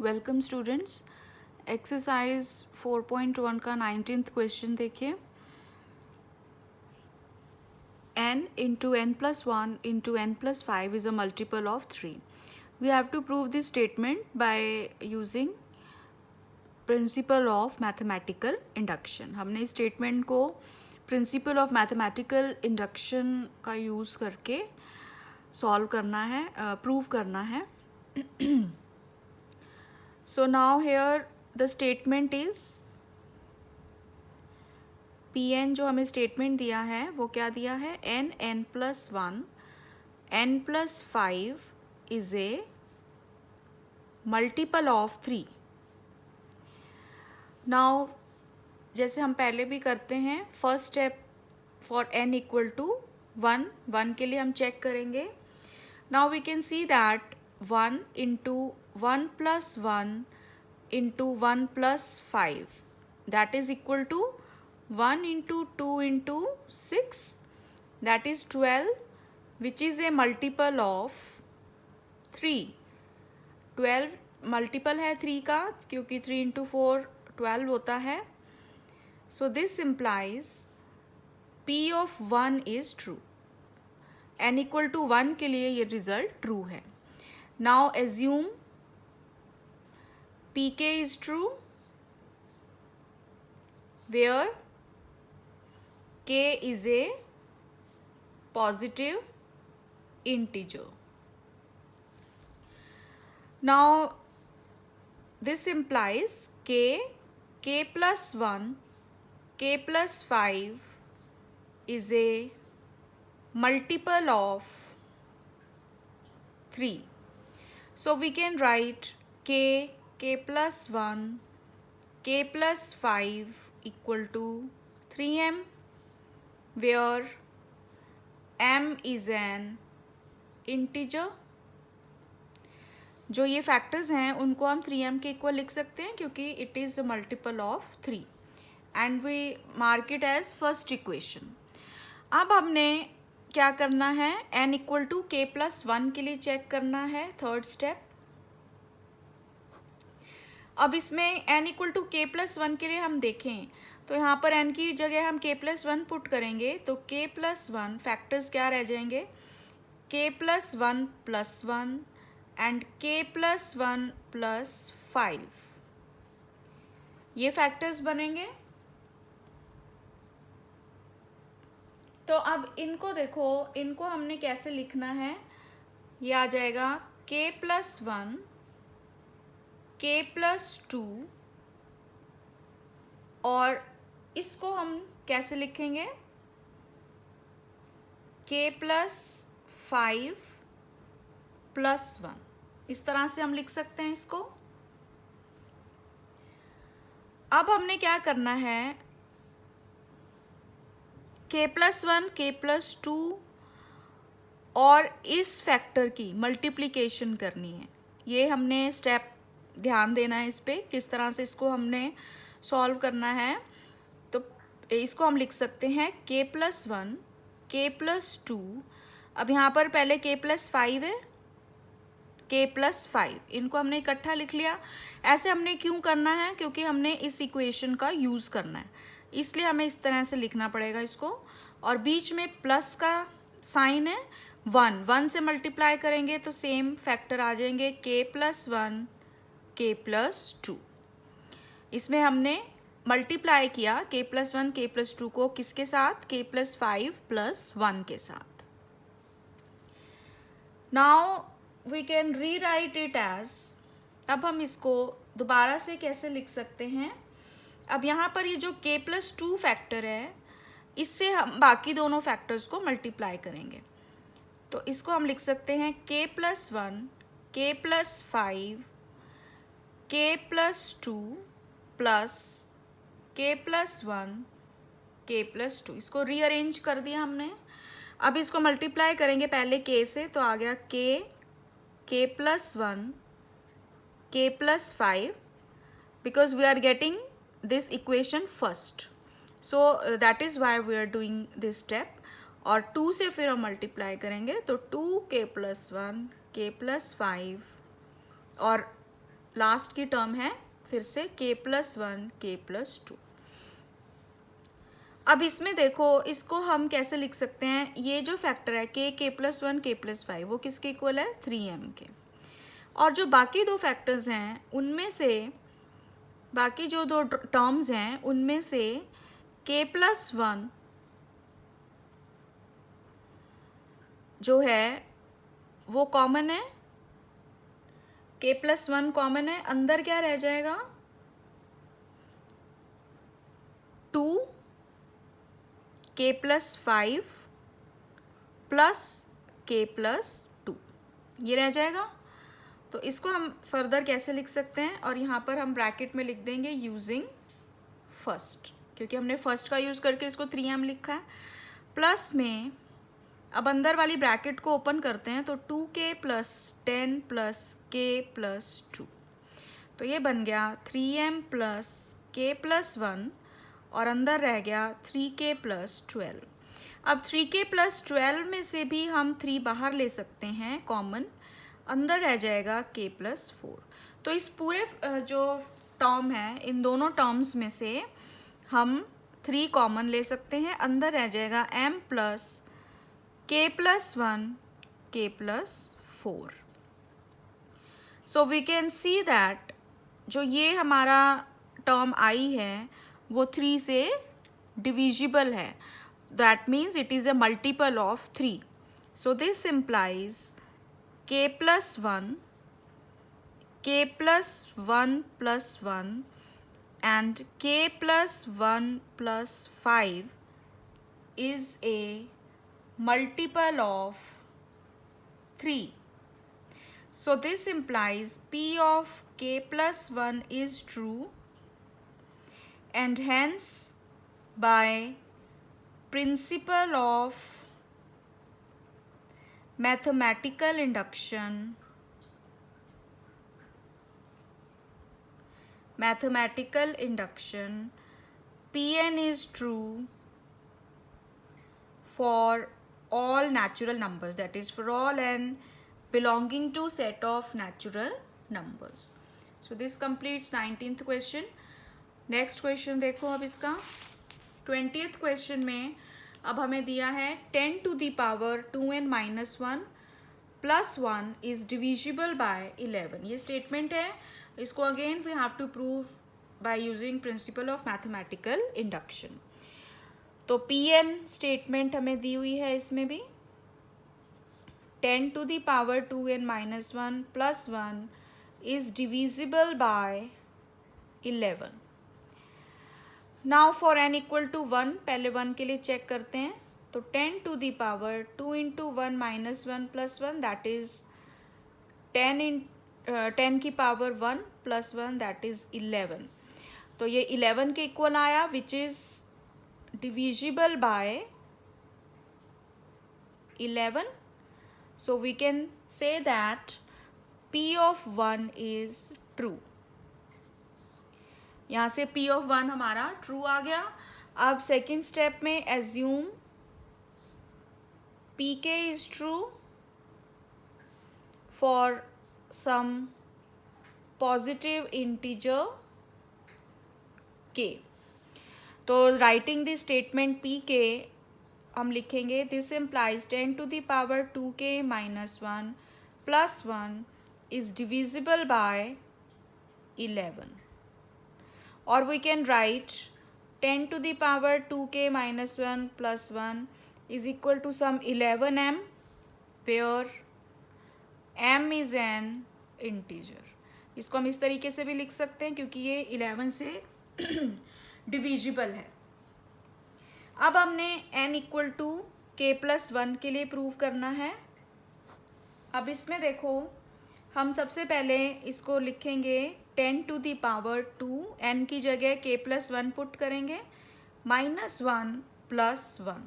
Welcome students. Exercise 4.1 का 19th question देखिए। n into n plus 1 into n plus 5 is a multiple of 3. We have to prove this statement by using principal of mathematical induction. हमने इस statement को principal of mathematical induction का use करके solve करना है, prove करना है। So now here the statement is Pn जो हमें स्टेटमेंट दिया है वो क्या दिया है, n plus 1 n plus 5 is a multiple of 3. Now जैसे हम पहले भी करते हैं, first step for n equal to 1 के लिए हम चेक करेंगे. Now we can see that 1 into 1 plus 1 into 1 plus 5 that is equal to 1 into 2 into 6 that is 12 which is a multiple of 3. 12 multiple है 3 का, क्योंकि 3 इंटू 4 12 होता है. So this implies P of 1 is true. n equal to 1 के लिए ये result true है. Now assume Pk is true where k is a positive integer. Now this implies k plus 1 k plus 5 is a multiple of 3. So we can write k plus 1 k plus 5 equal to 3m where m is an integer. जो ये factors हैं उनको हम 3m के equal लिख सकते हैं क्योंकि it is a multiple of 3 and we mark it as first equation. अब हमने क्या करना है, n equal to k plus 1 के लिए चेक करना है, थर्ड स्टेप. अब इसमें n equal to k plus 1 के लिए हम देखें तो यहाँ पर n की जगह हम k प्लस 1 पुट करेंगे तो k प्लस 1 फैक्टर्स क्या रह जाएंगे, k plus 1 plus 1 and k plus 1 plus 5. ये फैक्टर्स बनेंगे. तो अब इनको देखो, इनको हमने कैसे लिखना है, ये आ जाएगा k प्लस 1 k प्लस 2 और इसको हम कैसे लिखेंगे, k प्लस 5 प्लस 1. इस तरह से हम लिख सकते हैं इसको. अब हमने क्या करना है, k प्लस 1 k प्लस 2 और इस फैक्टर की मल्टीप्लिकेशन करनी है. ये हमने स्टेप ध्यान देना है इस पे, किस तरह से इसको हमने सॉल्व करना है. तो इसको हम लिख सकते हैं k प्लस 1 k प्लस 2. अब यहाँ पर पहले k प्लस 5 है, k प्लस 5 इनको हमने इकट्ठा लिख लिया. ऐसे हमने क्यों करना है, क्योंकि हमने इस इक्वेशन का यूज़ करना है, इसलिए हमें इस तरह से लिखना पड़ेगा इसको. और बीच में प्लस का साइन है, 1 से मल्टीप्लाई करेंगे तो सेम फैक्टर आ जाएंगे, k प्लस 1 k प्लस 2. इसमें हमने मल्टीप्लाई किया k प्लस 1 k प्लस 2 को किसके साथ, k प्लस 5 प्लस 1 के साथ. Now we can rewrite it as, अब हम इसको दोबारा से कैसे लिख सकते हैं. अब यहाँ पर ये जो k प्लस 2 फैक्टर है, इससे हम बाकी दोनों फैक्टर्स को मल्टीप्लाई करेंगे. तो इसको हम लिख सकते हैं k plus 1 k plus 5 k plus 2 plus k plus 1 k plus 2. इसको रीअरेंज कर दिया हमने. अब इसको मल्टीप्लाई करेंगे पहले k से, तो आ गया k plus 1 k plus 5 because we are getting this equation first, so that is why we are doing this step. और 2 से फिर हम मल्टीप्लाई करेंगे तो 2k प्लस 1 k प्लस 5 और लास्ट की टर्म है फिर से k+1 k+2। अब इसमें देखो, इसको हम कैसे लिख सकते हैं, ये जो फैक्टर है k+1 k+5 वो किसके इक्वल है, 3m के। और जो बाकी दो फैक्टर्स हैं उनमें से, बाकी जो दो टर्म्स हैं उनमें से k+1 जो है वो कॉमन है, k+1 कॉमन है, अंदर क्या रह जाएगा, 2k+5 प्लस k+2 ये रह जाएगा। तो इसको हम फर्दर कैसे लिख सकते हैं, और यहाँ पर हम ब्रैकेट में लिख देंगे यूजिंग फर्स्ट, क्योंकि हमने फर्स्ट का यूज़ करके इसको 3m लिखा है। प्लस में अब अंदर वाली ब्रैकेट को ओपन करते हैं तो 2k+10 + k+2, तो ये बन गया 3m + k+1 और अंदर रह गया 3k+12। अब 3k+12 में से भी हम 3 बाहर ले सकते हैं कॉमन, अंदर रह जाएगा k+4। तो इस पूरे जो टर्म है, इन दोनों टर्म्स में से हम 3 कॉमन ले सकते हैं, अंदर रह जाएगा m + k+1 k+4। So we can see that जो ये हमारा टर्म आई है वो 3 से डिविजिबल है, that means it is a multiple of 3। So this implies k+1 k+1+1 and k+1+5 is a multiple of 3. So this implies P of k+1 is true, and hence by principle of mathematical induction, Pn is true for all natural numbers, that is for all n belonging to set of natural numbers. So this completes 19th question. Next question देखो अब इसका 20th question में अब हमें दिया है 10⁻² 2n-1 + 1 is divisible by 11। ये statement है, इसको again we have to prove by using principle of mathematical induction. तो Pn स्टेटमेंट हमें दी हुई है, इसमें भी 10⁻² 2n-1 + 1 is divisible by 11। Now for n = 1, पहले 1 के लिए चेक करते हैं, तो 10⁻² 2 × 1 - 1 + 1 दैट इज 10⁻1 + 1 दैट इज 11। तो ये 11 के इक्वल आया, which is divisible by 11। So we can say that P of 1 is true। यहाँ से P of 1 हमारा ट्रू आ गया। अब सेकेंड स्टेप में assume Pk is true for some positive integer k। तो राइटिंग द स्टेटमेंट Pk हम लिखेंगे this implies 10⁻² 2k-1 + 1 is divisible by 11। or we can write 10⁻² 2k-1 + 1 is equal to some 11m, where m is an integer। इसको हम इस तरीके से भी लिख सकते हैं क्योंकि ये 11 से डिविजिबल है। अब हमने n = k+1 के लिए प्रूव करना है। अब इसमें देखो, हम सबसे पहले इसको लिखेंगे 10⁻² n की जगह k+1 पुट करेंगे -1 + 1।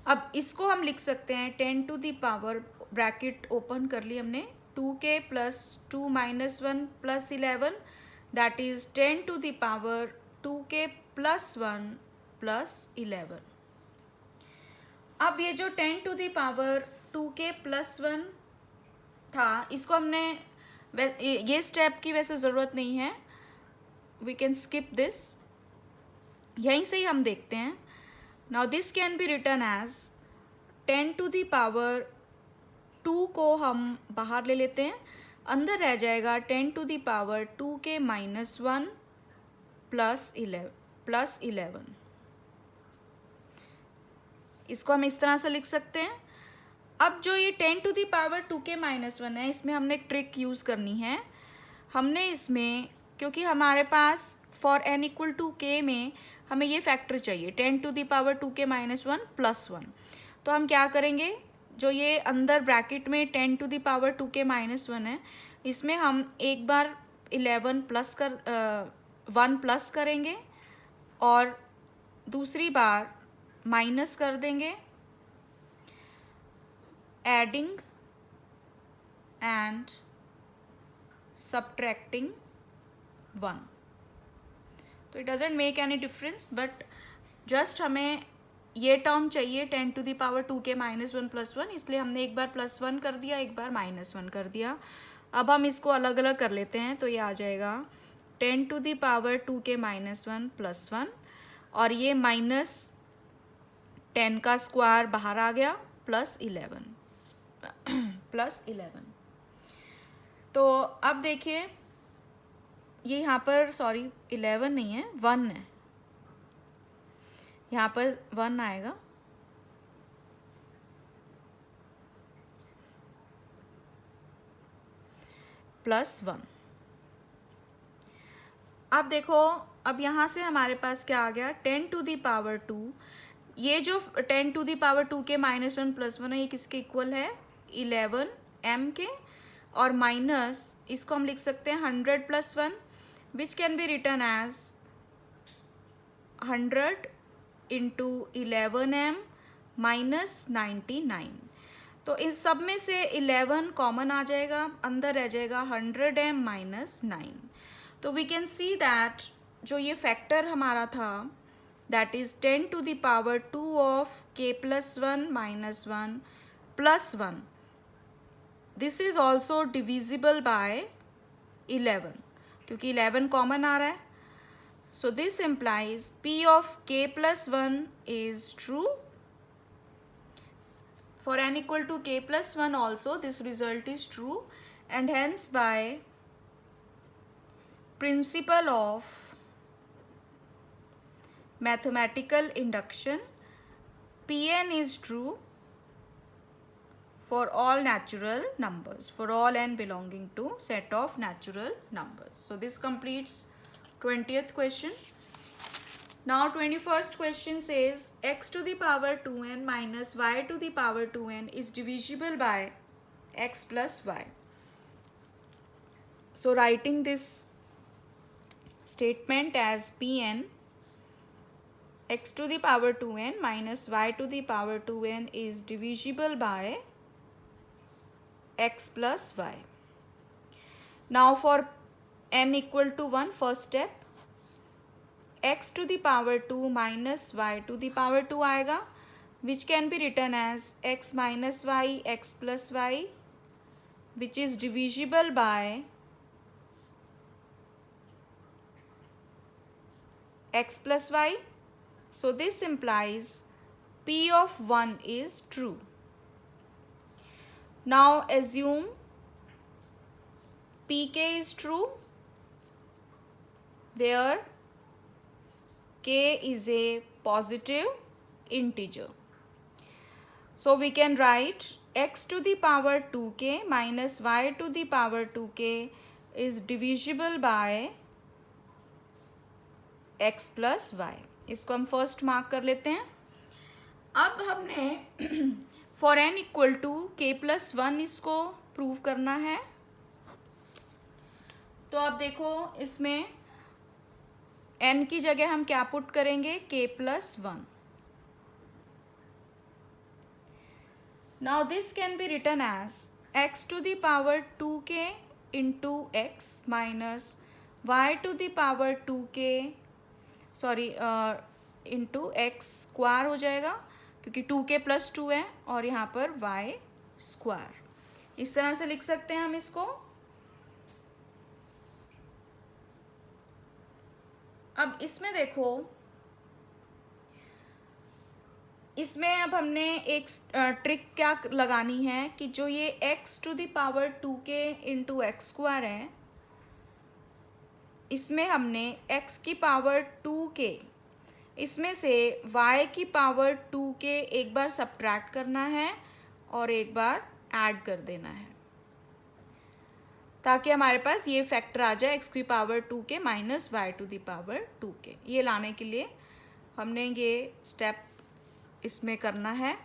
अब इसको हम लिख सकते हैं 10⁻, ब्रैकेट ओपन कर ली हमने, 2k + 2 - 1 + 11 दैट इज 10⁻² 2k + 1 + 11। अब ये जो 10⁻² 2k + 1 था, इसको हमने ये स्टेप की वैसे ज़रूरत नहीं है, वी कैन स्किप दिस, यहीं से ही हम देखते हैं. Now this can be written as 10 to the power 2 को हम बाहर ले लेते हैं, अंदर रह जाएगा 10 टू द पावर 2 के -1 प्लस 11. इसको हम इस तरह से लिख सकते हैं. अब जो ये 10 टू द पावर 2 के -1 है, इसमें हमने एक ट्रिक यूज़ करनी है. हमने इसमें, क्योंकि हमारे पास for n equal to k में हमें ये फैक्टर चाहिए 10 टू द पावर 2 के -1 प्लस 1. तो हम क्या करेंगे, जो ये अंदर ब्रैकेट में 10 टू द पावर 2 के -1 है, इसमें हम एक बार 11 प्लस 1 प्लस करेंगे और दूसरी बार माइनस कर देंगे, एडिंग एंड सब्ट्रैक्टिंग 1. तो it doesn't make any difference, but just हमें ये टर्म चाहिए 10 टू द पावर 2 के -1 प्लस 1, इसलिए हमने एक बार +1 कर दिया, एक बार -1 कर दिया. अब हम इसको अलग अलग कर लेते हैं, तो ये आ जाएगा 10 टू द पावर 2 के -1 प्लस 1, और ये -10 का स्क्वायर बाहर आ गया, प्लस 11. तो अब देखिए, ये यहाँ पर 11 नहीं है, 1 है, यहाँ पर 1 आएगा. +1. अब देखो, अब यहाँ से हमारे पास क्या आ गया, 10 टू द पावर 2. ये जो 10 टू द पावर 2 के -1 प्लस 1 है, ये किसके इक्वल है, 11 m के, और माइनस इसको हम लिख सकते हैं 100 + 1, which can be written as 100 into 11m minus 99. तो इन सब में से 11 कॉमन आ जाएगा, अंदर रह जाएगा 100m माइनस 9. तो वी कैन सी दैट जो ये फैक्टर हमारा था, that is 10 to the power 2 of k + 1 - 1 + 1. This is also divisible by 11, क्योंकि 11 कॉमन आ रहा है. So this implies P of k + 1 is true. For n equal to k + 1 also this result is true, and hence by principle of mathematical induction, Pn is true for all natural numbers, for all n belonging to set of natural numbers. So this completes 20th question. Now 21st question says x to the power 2n minus y to the power 2n is divisible by x plus y. So writing this statement as Pn, x to the power 2n minus y to the power 2n is divisible by x plus y. Now for n equal to 1, first step, x to the power 2 minus y to the power 2 आएगा, which can be written as x minus y x plus y, which is divisible by x plus y. So this implies P of 1 is true. Now assume Pk is true, where k is a positive integer. So we can write x to the power 2k minus y to the power 2k is divisible by x plus y. इसको हम first mark कर लेते हैं. अब हमने for n equal to k + 1 इसको prove करना है. तो अब देखो, इसमें n की जगह हम क्या पुट करेंगे, k + 1. Now this can be written as x to the power 2k into x minus y to the power 2k into x square हो जाएगा, क्योंकि 2k + 2 है, और यहाँ पर y स्क्वायर. इस तरह से लिख सकते हैं हम इसको. अब इसमें देखो, इसमें अब हमने एक ट्रिक क्या लगानी है कि जो ये x to the power 2k into x square है, इसमें हमने x की पावर 2k, इसमें से y की पावर 2k एक बार सब्ट्रैक्ट करना है और एक बार ऐड कर देना है, ताकि हमारे पास ये फैक्टर आ जाए x की power 2k minus y to the power 2k। ये लाने के लिए हमने ये स्टेप इसमें करना है,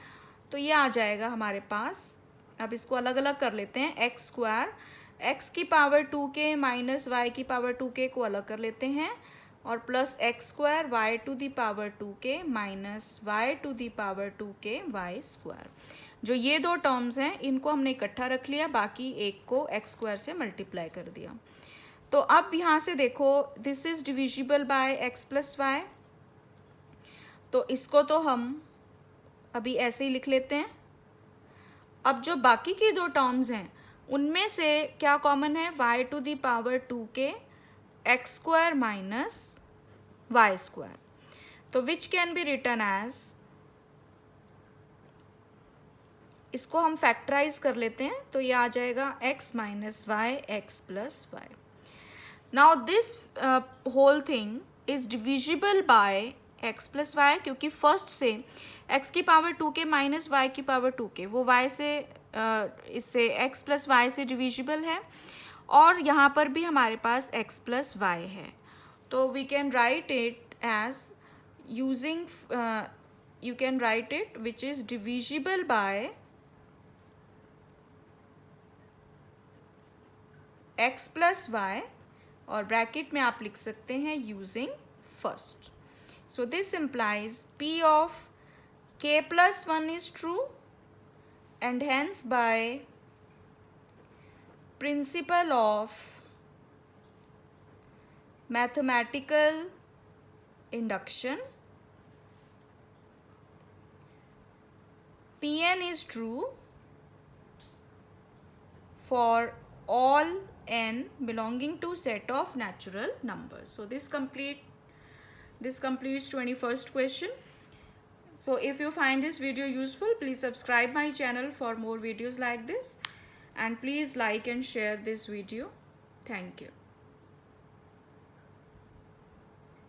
तो ये आ जाएगा हमारे पास। अब इसको अलग अलग कर लेते हैं। एक्स स्क्वायर, एक्स की पावर 2k माइनस वाई की पावर 2k को अलग कर लेते हैं, और plus x square y to the power 2k minus y to the power 2k y square. जो ये दो टर्म्स हैं इनको हमने इकट्ठा रख लिया, बाकी एक को एक्स स्क्वायर से मल्टीप्लाई कर दिया। तो अब यहाँ से देखो, this is divisible by x plus y, तो इसको तो हम अभी ऐसे ही लिख लेते हैं। अब जो बाकी की दो टर्म्स हैं उनमें से क्या कॉमन है, y to the power 2k x square minus y square, तो which can be written as, इसको हम फैक्टराइज कर लेते हैं, तो ये आ जाएगा x minus y x plus y. Now this whole thing is divisible by x plus y, क्योंकि फर्स्ट से x की पावर 2k माइनस वाई की पावर 2k वो y से इससे x प्लस वाई से डिविजिबल है, और यहाँ पर भी हमारे पास x प्लस वाई है, तो we can write it as using, you can write it which is divisible by x plus y, और ब्रैकेट में आप लिख सकते हैं using first. So this implies P of k plus 1 is true, and hence by principle of mathematical induction, Pn is true for all n belonging to set of natural numbers. So this completes 21st question. So if you find this video useful, please subscribe my channel for more videos like this, and please like and share this video. Thank you.